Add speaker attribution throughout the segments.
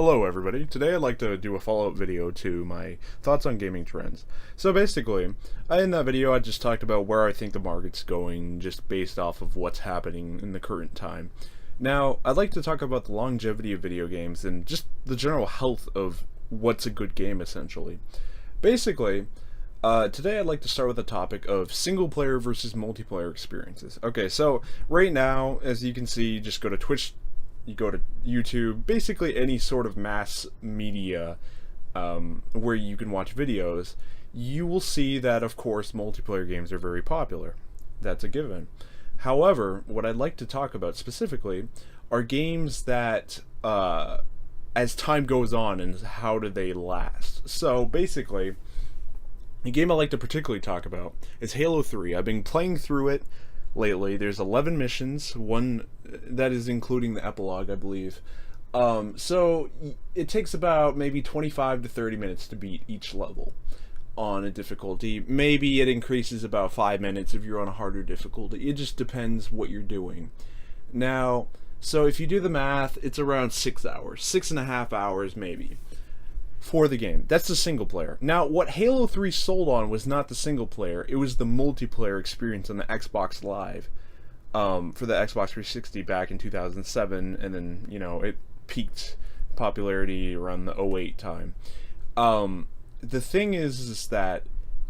Speaker 1: Hello everybody, today I'd like to do a follow-up video to my thoughts on gaming trends. So basically, in that video I just talked about where I think the market's going just based off of what's happening in the current time. Now, I'd like to talk about the longevity of video games and just the general health of what's a good game essentially. Basically, today I'd like to start with the topic of single player versus multiplayer experiences. Okay, so right now, as you can see, just go to Twitch, you go to YouTube, basically any sort of mass media where you can watch videos, you will see that, of course, multiplayer games are very popular. That's a given. However, what I'd like to talk about specifically are games that, as time goes on, and how do they last. So, basically, a game I like to particularly talk about is Halo 3. I've been playing through it lately. There's 11 missions, one that is including the epilogue, I believe. So it takes about maybe 25 to 30 minutes to beat each level on a difficulty. Maybe it increases about 5 minutes if you're on a harder difficulty. It just depends what you're doing. Now, so if you do the math, it's around 6 hours, 6.5 hours maybe, for the game. That's the single player. Now, what Halo 3 sold on was not the single player, it was the multiplayer experience on the Xbox Live, for the Xbox 360 back in 2007, and then, you know, it peaked popularity around the '08 time. The thing is that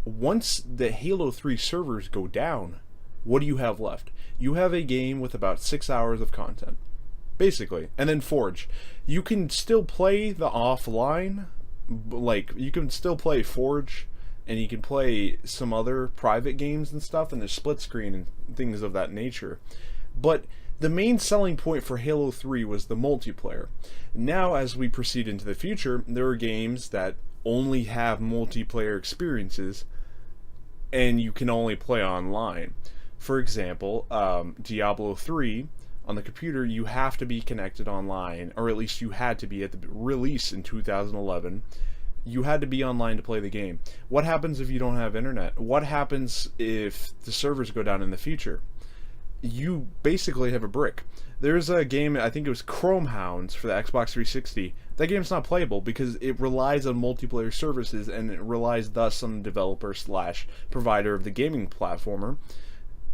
Speaker 1: once the Halo 3 servers go down, what do you have left? You have a game with about 6 hours of content, basically, and then Forge. You can still play the offline, like, you can still play Forge, and you can play some other private games and stuff, and there's split screen and things of that nature. But the main selling point for Halo 3 was the multiplayer. Now, as we proceed into the future, there are games that only have multiplayer experiences, and you can only play online. For example, Diablo 3, on the computer, you have to be connected online, or at least you had to be at the release in 2011. You had to be online to play the game. What happens if you don't have internet? What happens if the servers go down in the future? You basically have a brick. There's a game, I think it was Chrome Hounds for the Xbox 360. That game's not playable because it relies on multiplayer services, and it relies thus on the developer slash provider of the gaming platform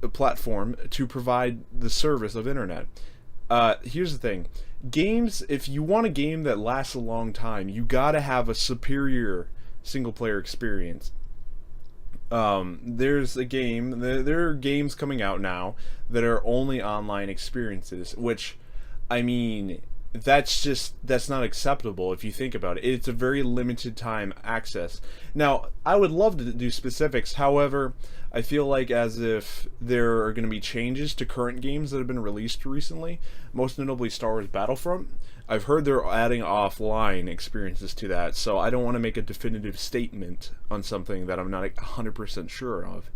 Speaker 1: to provide the service of internet. Here's the thing. Games, if you want a game that lasts a long time, you gotta have a superior single player experience. There's a game, there are games coming out now that are only online experiences, which, I mean, that's not acceptable if you think about it. It's a very limited time access. Now, I would love to do specifics, however, I feel like as if there are going to be changes to current games that have been released recently, most notably Star Wars Battlefront. I've heard they're adding offline experiences to that, so I don't want to make a definitive statement on something that I'm not 100% sure of.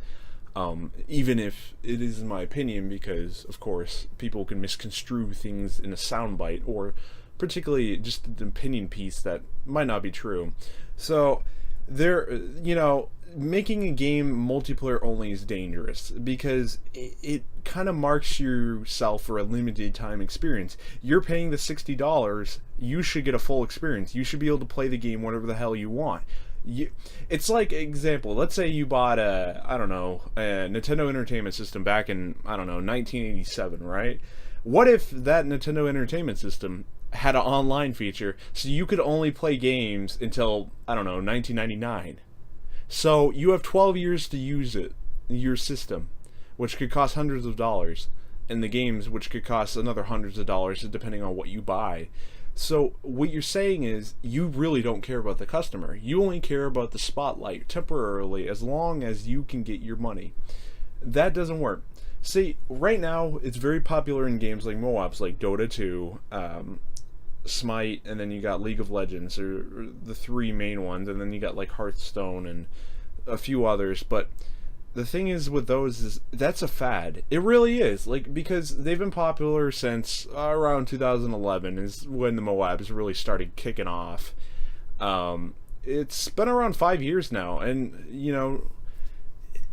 Speaker 1: Even if it is in my opinion, because of course people can misconstrue things in a soundbite, or particularly just an opinion piece that might not be true. So there, you know, making a game multiplayer only is dangerous because it kind of marks yourself for a limited time experience. You're paying the $60, you should get a full experience. You should be able to play the game whatever the hell you want. It's like, example, let's say you bought a Nintendo Entertainment System back in, 1987, right? What if that Nintendo Entertainment System had an online feature so you could only play games until, 1999? So you have 12 years to use your system, which could cost hundreds of dollars, and the games, which could cost another hundreds of dollars depending on what you buy. So what you're saying is you really don't care about the customer. You only care about the spotlight temporarily, as long as you can get your money. That doesn't work. See, right now it's very popular in games like MOABs, like Dota 2, Smite, and then you got League of Legends, or the three main ones, and then you got like Hearthstone and a few others. But the thing is with those is that's a fad. It really is, like, because they've been popular since around 2011 is when the MOABs really started kicking off. It's been around 5 years now, and you know,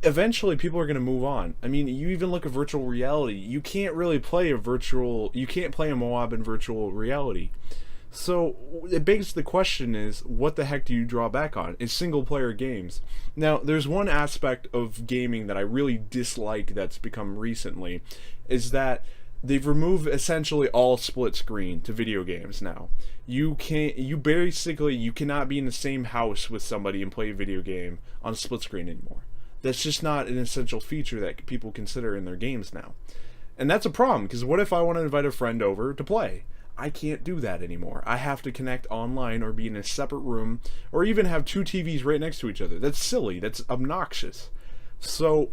Speaker 1: eventually people are going to move on. I mean, you even look at virtual reality. You can't really play a MOAB in virtual reality. So it begs the question is, what the heck do you draw back on? It's single player games. Now, there's one aspect of gaming that I really dislike that's become recently, is that they've removed essentially all split screen to video games now. You cannot be in the same house with somebody and play a video game on split screen anymore. That's just not an essential feature that people consider in their games now. And that's a problem, because what if I want to invite a friend over to play? I can't do that anymore. I have to connect online or be in a separate room or even have two TVs right next to each other. That's silly. That's obnoxious. So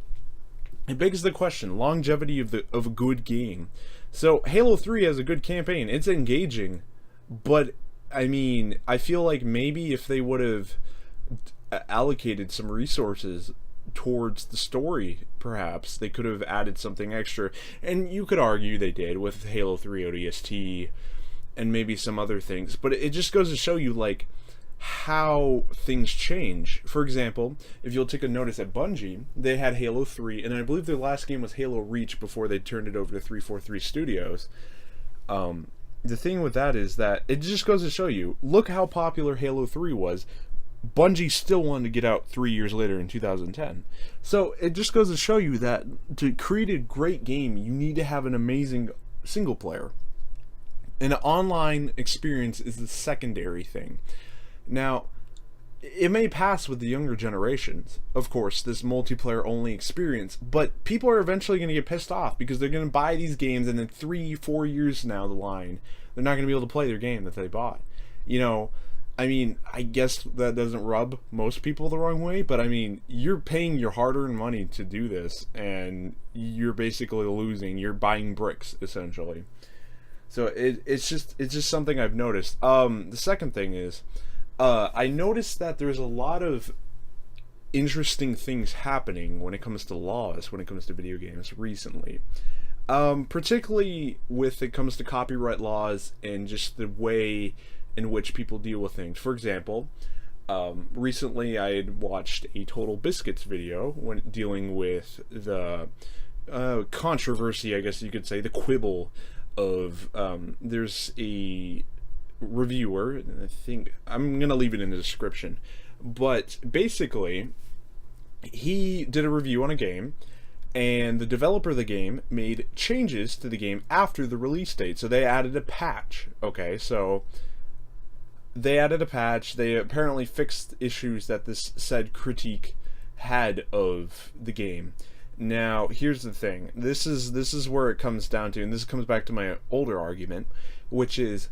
Speaker 1: it begs the question, longevity of a good game. So Halo 3 has a good campaign. It's engaging, but I mean, I feel like maybe if they would have allocated some resources towards the story, perhaps they could have added something extra. And you could argue they did with Halo 3 ODST and maybe some other things, but it just goes to show you like how things change. For example, if you'll take a notice at Bungie, they had Halo 3, and I believe their last game was Halo Reach before they turned it over to 343 Studios. The thing with that is that it just goes to show you, look how popular Halo 3 was. Bungie still wanted to get out 3 years later in 2010. So it just goes to show you that to create a great game, you need to have an amazing single player. An online experience is the secondary thing. Now, it may pass with the younger generations, of course, this multiplayer only experience, but people are eventually going to get pissed off because they're going to buy these games, and in 3-4 years now, the line, they're not going to be able to play their game that they bought. You know, I mean, I guess that doesn't rub most people the wrong way, but I mean, you're paying your hard-earned money to do this, and you're basically losing. You're buying bricks, essentially. So it's just something I've noticed. The second thing is, I noticed that there's a lot of interesting things happening when it comes to laws, when it comes to video games recently. Particularly with it comes to copyright laws and just the way in which people deal with things. For example, recently I had watched a Total Biscuits video when dealing with the controversy, I guess you could say, the quibble of there's a reviewer, I think I'm gonna leave it in the description, but basically he did a review on a game, and the developer of the game made changes to the game after the release date. So they added a patch. Okay, so they added a patch. They apparently fixed issues that this said critique had of the game. Now, here's the thing. This is where it comes down to, and this comes back to my older argument, which is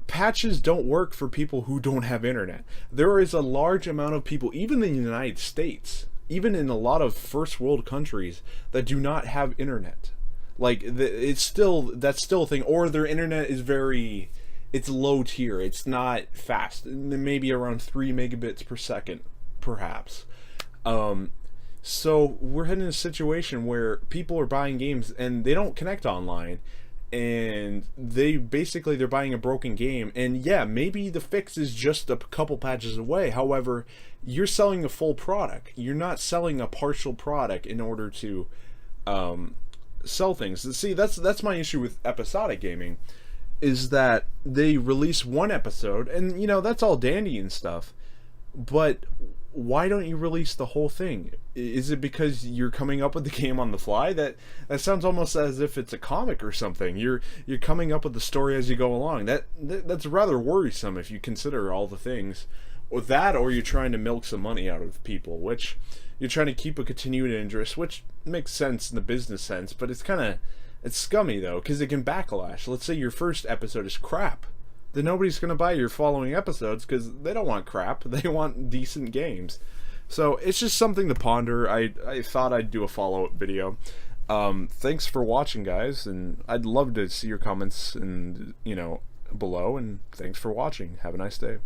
Speaker 1: patches don't work for people who don't have internet. There is a large amount of people, even in the United States, even in a lot of first world countries, that do not have internet. Like, that's still a thing, or their internet is it's low tier. It's not fast. Maybe around 3 megabits per second, perhaps. So we're heading in a situation where people are buying games and they don't connect online, and they're buying a broken game. And yeah, maybe the fix is just a couple patches away. However, you're selling a full product. You're not selling a partial product in order to sell things. See, that's my issue with episodic gaming, is that they release one episode, and that's all dandy and stuff, but why don't you release the whole thing? Is it because you're coming up with the game on the fly? That sounds almost as if it's a comic or something. You're coming up with the story as you go along. That's rather worrisome if you consider all the things. Or that, or you're trying to milk some money out of people, which you're trying to keep a continued interest, which makes sense in the business sense, but it's scummy though, because it can backlash. Let's say your first episode is crap. Then nobody's going to buy your following episodes because they don't want crap. They want decent games. So it's just something to ponder. I thought I'd do a follow-up video. Thanks for watching, guys, and I'd love to see your comments and below, and thanks for watching. Have a nice day.